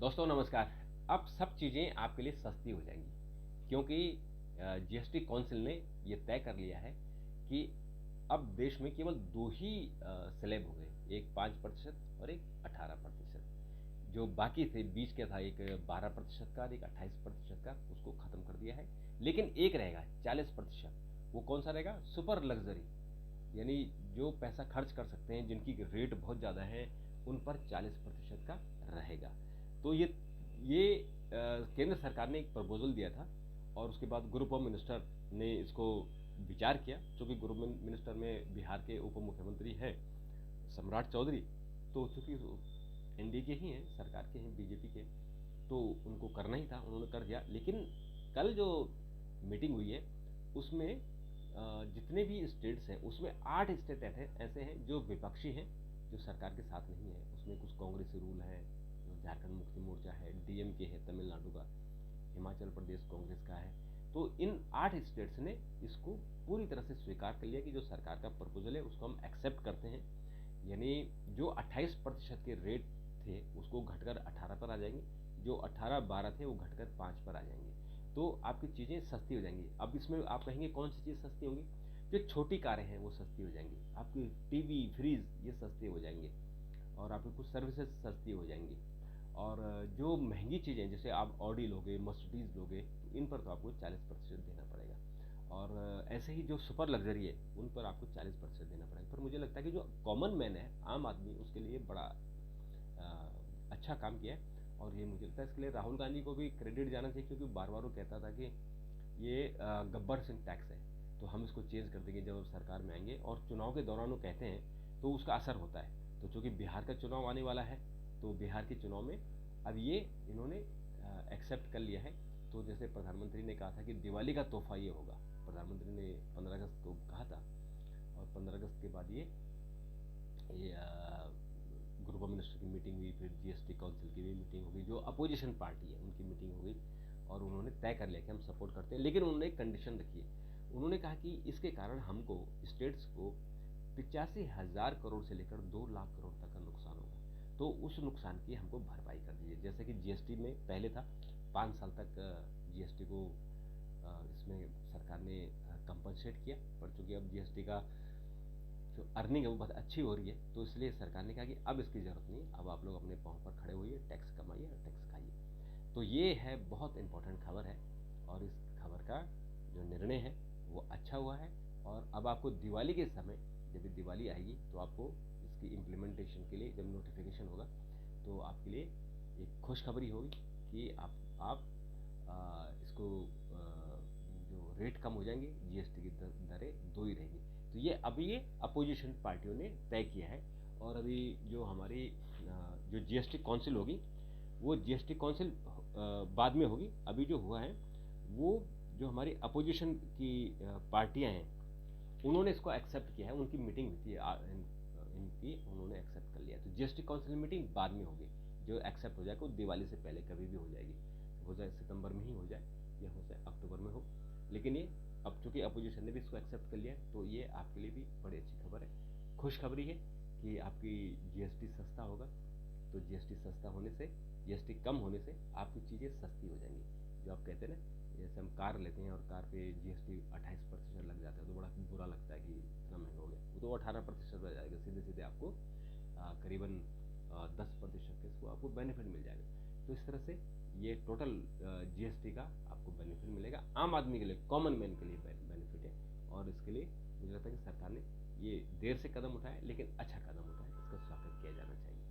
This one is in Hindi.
दोस्तों नमस्कार। अब सब चीज़ें आपके लिए सस्ती हो जाएंगी क्योंकि जीएसटी काउंसिल ने ये तय कर लिया है कि अब देश में केवल दो ही स्लैब हो गए, एक 5% और एक 18%। जो बाकी थे बीच का था, एक 12% का और एक 28% का, उसको ख़त्म कर दिया है। लेकिन एक रहेगा 40%। वो कौन सा रहेगा? सुपर लग्जरी, यानी जो पैसा खर्च कर सकते हैं, जिनकी रेट बहुत ज़्यादा है, उन पर 40% का रहेगा। तो ये केंद्र सरकार ने एक प्रपोजल दिया था और उसके बाद ग्रुप ऑफ मिनिस्टर ने इसको विचार किया। चूँकि ग्रुप मिनिस्टर में बिहार के उप मुख्यमंत्री हैं सम्राट चौधरी, तो चूँकि एनडीए के ही हैं, सरकार के हैं, बीजेपी के, तो उनको करना ही था, उन्होंने कर दिया। लेकिन कल जो मीटिंग हुई है उसमें जितने भी स्टेट्स हैं उसमें 8 स्टेट ऐसे हैं जो विपक्षी हैं, जो सरकार के साथ नहीं है। उसमें कुछ कांग्रेसी रूल है, झारखंड मुक्ति मोर्चा है, डीएमके है तमिलनाडु का, हिमाचल प्रदेश कांग्रेस का है। तो इन 8 स्टेट्स ने इसको पूरी तरह से स्वीकार कर लिया कि जो सरकार का प्रपोजल है उसको हम एक्सेप्ट करते हैं। यानी जो 28% के रेट थे उसको घटकर 18 पर आ जाएंगे, जो 18-12 थे वो घटकर 5 पर आ जाएंगे। तो आपकी चीज़ें सस्ती हो जाएंगी। अब इसमें आप कहेंगे कौन सी चीज़ सस्ती होंगी? जो छोटी कारें हैं वो सस्ती हो जाएंगी, आपकी टीवी फ्रिज ये सस्ते हो जाएंगे, और आपकी कुछ सर्विसेज सस्ती हो जाएंगी। और जो महंगी चीज़ें, जैसे आप ऑडी लोगे, मर्सिडीज़ लोगे, तो इन पर तो आपको 40% देना पड़ेगा। और ऐसे ही जो सुपर लग्जरी है उन पर आपको 40% देना पड़ेगा। पर मुझे लगता है कि जो कॉमन मैन है, आम आदमी, उसके लिए बड़ा अच्छा काम किया है। और ये मुझे लगता है इसके लिए राहुल गांधी को भी क्रेडिट जाना चाहिए, क्योंकि बार बार वो कहता था कि ये गब्बर सिंह टैक्स है, तो हम इसको चेंज कर देंगे जब सरकार में आएंगे। और चुनाव के दौरान वो कहते हैं तो उसका असर होता है। तो चूँकि बिहार का चुनाव आने वाला है, तो बिहार के चुनाव में अब ये इन्होंने एक्सेप्ट कर लिया है। तो जैसे प्रधानमंत्री ने कहा था कि दिवाली का तोहफा ये होगा, प्रधानमंत्री ने 15 अगस्त को कहा था, और 15 अगस्त के बाद ये ग्रुप ऑफ मिनिस्टर की मीटिंग हुई, फिर जीएसटी काउंसिल की भी मीटिंग हो गई, जो अपोजिशन पार्टी है उनकी मीटिंग हो गई, और उन्होंने तय कर लिया कि हम सपोर्ट करते हैं। लेकिन उन्होंने एक कंडीशन रखी है। उन्होंने कहा कि इसके कारण हमको, स्टेट्स को, 85,000 करोड़ से लेकर 2 लाख करोड़ तक का नुकसान होगा, तो उस नुकसान की हमको भरपाई कर दीजिए। जैसे कि जीएसटी में पहले था 5 साल तक जीएसटी को इसमें सरकार ने कंपनसेट किया, पर चूंकि अब जीएसटी का जो अर्निंग है वो बहुत अच्छी हो रही है, तो इसलिए सरकार ने कहा कि अब इसकी ज़रूरत नहीं, अब आप लोग अपने पाँव पर खड़े होइए, टैक्स कमाइए और टैक्स खाइए। तो ये है, बहुत इंपॉर्टेंट खबर है, और इस खबर का जो निर्णय है वो अच्छा हुआ है। और अब आपको दिवाली के समय, जब दिवाली आएगी, तो आपको इसकी इम्प्लीमेंटेशन के लिए जब नोटिफिकेशन होगा, तो आपके लिए एक खुशखबरी होगी कि आप इसको जो रेट कम हो जाएंगे, जीएसटी की दरें 2 ही रहेंगी। तो ये अपोजिशन पार्टियों ने तय किया है। और अभी जो हमारी जो जीएसटी काउंसिल होगी, वो जीएसटी काउंसिल बाद में होगी। अभी जो हुआ है वो जो हमारी अपोजिशन की पार्टियां हैं उन्होंने इसको एक्सेप्ट किया है। उनकी मीटिंग हुई थी इनकी, उन्होंने एक्सेप्ट कर लिया। तो जीएसटी काउंसिल मीटिंग बाद में होगी, जो एक्सेप्ट हो जाएगा वो दिवाली से पहले कभी भी हो जाएगी। हो जाए सितंबर में ही हो जाए, या हो जाए अक्टूबर में हो। लेकिन ये अब चूंकि अपोजिशन ने भी इसको एक्सेप्ट कर लिया है, तो ये आपके लिए भी बड़ी अच्छी खबर है, खुशखबरी है कि आपकी जीएसटी सस्ता होगा। तो जीएसटी सस्ता होने से, जीएसटी कम होने से आपकी चीज़ें सस्ती हो जाएंगी। जो आप कहते हैं ना, जैसे हम कार लेते हैं और कार पे जीएसटी 28% लग जाता है, तो बड़ा बुरा लगता है कि इतना महंगा हो गया। वो तो 18% हो जाएगा, सीधे सीधे आपको करीबन 10% के इसको आपको बेनिफिट मिल जाएगा। तो इस तरह से ये टोटल जीएसटी का आपको बेनिफिट मिलेगा, आम आदमी के लिए, कॉमन मैन के लिए बेनिफिट है। और इसके लिए मुझे लगता है कि सरकार ने ये देर से कदम उठाया, लेकिन अच्छा कदम उठाया, इसका स्वागत किया जाना चाहिए।